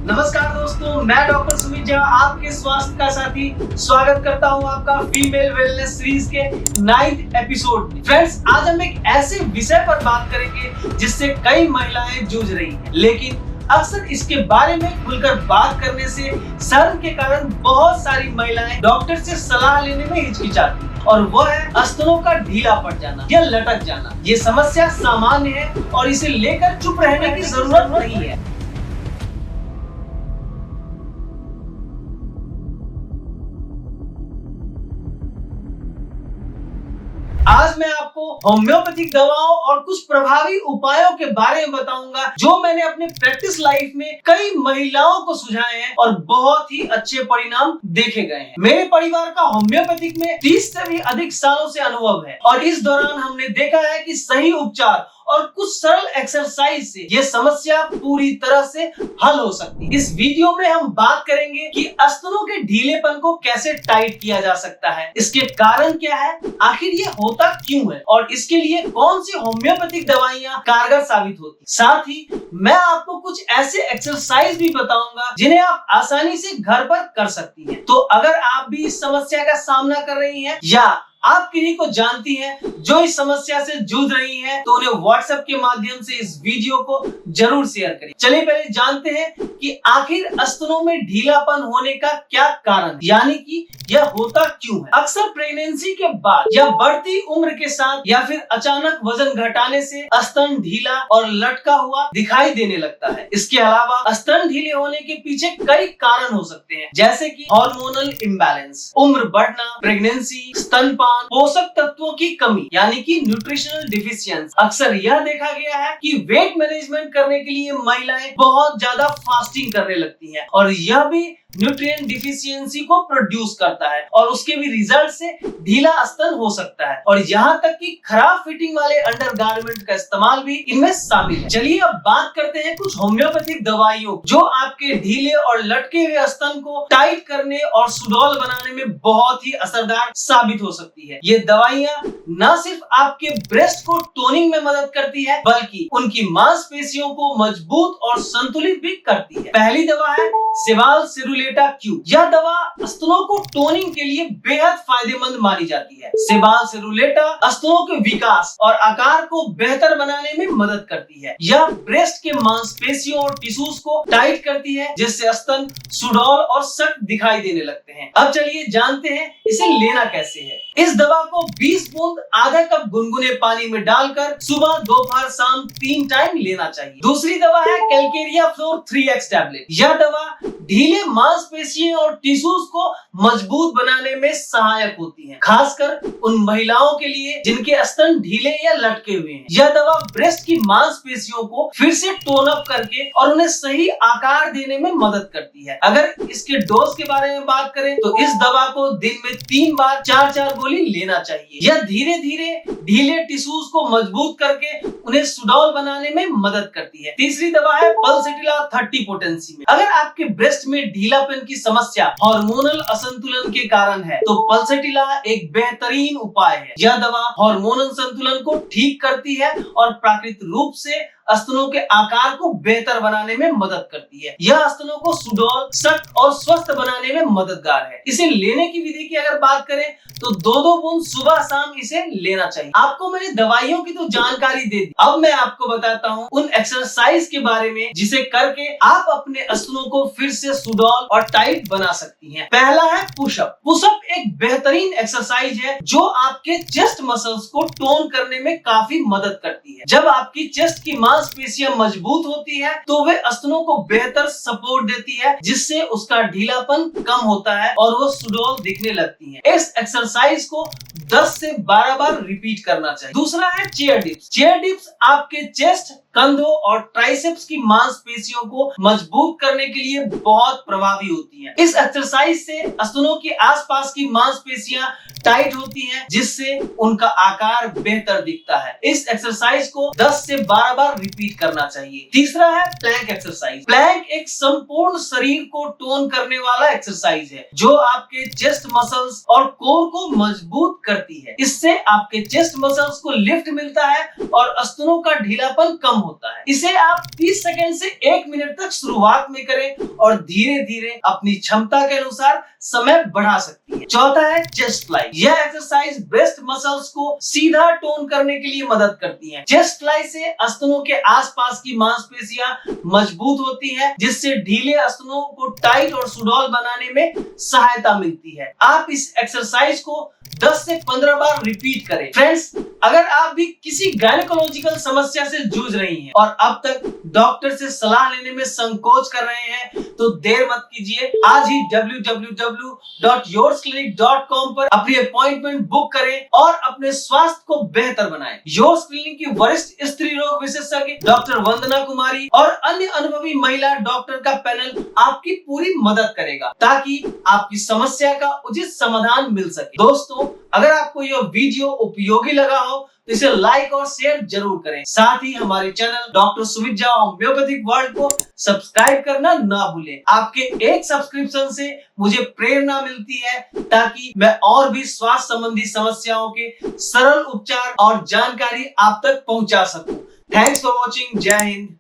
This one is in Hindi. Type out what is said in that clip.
नमस्कार दोस्तों, मैं डॉक्टर सुमित झा आपके स्वास्थ्य का साथी स्वागत करता हूं आपका फीमेल वेलनेस सीरीज के 9th एपिसोड में। फ्रेंड्स, आज हम एक ऐसे विषय पर बात करेंगे जिससे कई महिलाएं जूझ रही हैं, लेकिन अक्सर इसके बारे में खुलकर बात करने से शर्म के कारण बहुत सारी महिलाएं डॉक्टर से सलाह लेने में हिचकिचाती हैं, और वो है स्तनों का ढीला पड़ जाना या लटक जाना। ये समस्या सामान्य है और इसे लेकर चुप रहने की जरूरत नहीं है। आज मैं आपको होम्योपैथिक दवाओं और कुछ प्रभावी उपायों के बारे में बताऊंगा जो मैंने अपने प्रैक्टिस लाइफ में कई महिलाओं को सुझाए हैं और बहुत ही अच्छे परिणाम देखे गए हैं। मेरे परिवार का होम्योपैथिक में 30 से भी अधिक सालों से अनुभव है और इस दौरान हमने देखा है कि सही उपचार और कुछ सरल एक्सरसाइज से ये समस्या पूरी तरह से हल हो सकती है। इस वीडियो में हम बात करेंगे कि स्तनों के ढीलेपन को कैसे टाइट किया जा सकता है, इसके कारण क्या है, आखिर ये होता क्यों है और इसके लिए कौन सी होम्योपैथिक दवाइयां कारगर साबित होती। साथ ही मैं आपको कुछ ऐसे एक्सरसाइज भी बताऊंगा जिन्हें आप आसानी से घर पर कर सकती हैं। तो अगर आप भी इस समस्या का सामना कर रही हैं या आप किसी को जानती हैं जो इस समस्या से जूझ रही हैं, तो उन्हें व्हाट्सएप के माध्यम से इस वीडियो को जरूर शेयर करें। चलिए पहले जानते हैं कि आखिर स्तनों में ढीलापन होने का क्या कारण है, यानी कि यह होता क्यों है। अक्सर प्रेगनेंसी के बाद या बढ़ती उम्र के साथ या फिर अचानक वजन घटाने से स्तन ढीला और लटका हुआ दिखाई देने लगता है। इसके अलावा स्तन ढीले होने के पीछे कई कारण हो सकते हैं, जैसे कि हार्मोनल इम्बैलेंस, उम्र बढ़ना, प्रेगनेंसी, स्तनपान, पोषक तत्वों की कमी यानी कि न्यूट्रिशनल डिफिशियंसी। अक्सर यह देखा गया है कि वेट मैनेजमेंट करने के लिए महिलाएं बहुत ज्यादा फास्टिंग करने लगती हैं और यह भी न्यूट्रिएंट डिफिशियंसी को प्रोड्यूस करता है और उसके भी रिजल्ट से ढीला स्तन हो सकता है, और यहाँ तक कि खराब फिटिंग वाले अंडरगारमेंट का इस्तेमाल भी इनमें शामिल है। चलिए अब बात करते हैं कुछ होम्योपैथिक दवाइयों जो आपके ढीले और लटके हुए स्तन को टाइट करने और सुडौल बनाने में बहुत ही असरदार साबित हो सकती है। ये दवाइयाँ न सिर्फ आपके ब्रेस्ट को टोनिंग में मदद करती है बल्कि उनकी मांसपेशियों को मजबूत और संतुलित भी करती है। पहली दवा है सेवाल सेरुलेटा क्यू। यह दवा स्तनों को टोनिंग के लिए बेहद फायदेमंद मानी जाती है। सेवाल सेरुलेटा स्तनों के विकास और आकार को बेहतर बनाने में मदद करती है। यह ब्रेस्ट के मांसपेशियों और टिश्यूज को टाइट करती है जिससे स्तन सुडौल और सख्त दिखाई देने लगते हैं। अब चलिए जानते हैं इसे लेना कैसे है। इस दवा को 20 बूंद आधा कप गुनगुने पानी में डालकर सुबह, दोपहर, शाम 3 टाइम लेना चाहिए। दूसरी दवा है कैलकेरिया फ्लोर 3x टैबलेट। यह दवा ढीले मांसपेशियों और टिश्यूज को मजबूत बनाने में सहायक होती है, खासकर उन महिलाओं के लिए जिनके स्तन ढीले या लटके हुए हैं। यह दवा ब्रेस्ट की मांसपेशियों को फिर से टोन अप करके और उन्हें सही आकार देने में मदद करती है। अगर इसके डोज के बारे में बात करें तो इस दवा को दिन में 3 बार 4-4 गोली लेना चाहिए। यह धीरे धीरे ढीले टिश्यूज को मजबूत करके उन्हें सुडौल बनाने में मदद करती है। तीसरी दवा है पल्सेटिला 30 पोटेंसी में। अगर आपके ब्रेस्ट में ढीलापन की समस्या हार्मोनल असंतुलन के कारण है तो पल्सेटिला एक बेहतरीन उपाय है। यह दवा हार्मोनल संतुलन को ठीक करती है और प्राकृतिक रूप से स्तनों के आकार को बेहतर बनाने में मदद करती है। यह स्तनों को सुडौल, सख्त और स्वस्थ बनाने में मददगार है। इसे लेने की विधि की अगर बात करें तो 2-2 बूंद सुबह शाम इसे लेना चाहिए। आपको मैंने दवाइयों की तो जानकारी दे दी, अब मैं आपको बताता हूँ उन एक्सरसाइज के बारे में जिसे करके आप अपने स्तनों को फिर से सुडौल और टाइट बना सकती हैं। पहला है पुशअप। पुशअप एक बेहतरीन एक्सरसाइज है जो आपके चेस्ट मसल्स को टोन करने में काफी मदद करती है। जब आपकी चेस्ट की मांसपेशियां मजबूत होती है तो वे स्तनों को बेहतर सपोर्ट देती है, जिससे उसका ढीलापन कम होता है और वो सुडौल दिखने लगती है। इस एक्सरसाइज को 10 से 12 बार रिपीट करना चाहिए। दूसरा है चेयर डिप्स। चेयर डिप्स आपके चेस्ट, कंधों और ट्राइसेप्स की मांसपेशियों को मजबूत करने के लिए बहुत प्रभावी होती हैं। इस एक्सरसाइज से स्तनों के आसपास की मांसपेशियां टाइट होती हैं, जिससे उनका आकार बेहतर दिखता है। इस एक्सरसाइज को 10 से 12 बार रिपीट करना चाहिए। तीसरा है प्लैंक एक्सरसाइज। प्लैंक एक संपूर्ण शरीर को टोन करने वाला एक्सरसाइज है जो आपके चेस्ट मसल्स और कोर को मजबूत करती है। इससे आपके चेस्ट मसल्स को लिफ्ट मिलता है और स्तनों का ढीलापन कम होता है। इसे आप 30 सेकंड से 1 मिनट तक शुरुआत में करें और धीरे धीरे अपनी क्षमता के अनुसार समय बढ़ा सकती है। चौथा है चेस्ट फ्लाई। यह एक्सरसाइज ब्रेस्ट मसल्स को सीधा टोन करने के लिए मदद करती है। चेस्ट फ्लाई से स्तनों के आसपास की मांसपेशियां मजबूत होती है, जिससे ढीले स्तनों को टाइट और सुडौल बनाने में सहायता मिलती है। आप इस एक्सरसाइज को 10 से 15 बार रिपीट करें। फ्रेंड्स, अगर आप भी किसी गायनेकोलॉजिकल समस्या से जूझ रही हैं और अब तक डॉक्टर से सलाह लेने में संकोच कर रहे हैं, तो देर मत कीजिए। आज ही www.yoursclinic.com पर अपनी अपॉइंटमेंट बुक करें और अपने स्वास्थ्य को बेहतर बनाएं। योर्स क्लिनिक की वरिष्ठ स्त्री रोग विशेषज्ञ डॉक्टर वंदना कुमारी और अन्य अनुभवी महिला डॉक्टर का पैनल आपकी पूरी मदद करेगा, ताकि आपकी समस्या का उचित समाधान मिल सके। दोस्तों, अगर आपको यह वीडियो उपयोगी लगा हो तो इसे लाइक और शेयर जरूर करें। साथ ही हमारे channel doctor Sumit Jha homeopathic world को सब्सक्राइब करना ना भूलें। आपके एक सब्सक्रिप्शन से मुझे प्रेरणा मिलती है, ताकि मैं और भी स्वास्थ्य संबंधी समस्याओं के सरल उपचार और जानकारी आप तक पहुंचा सकूं। Thanks for watching. जय हिंद।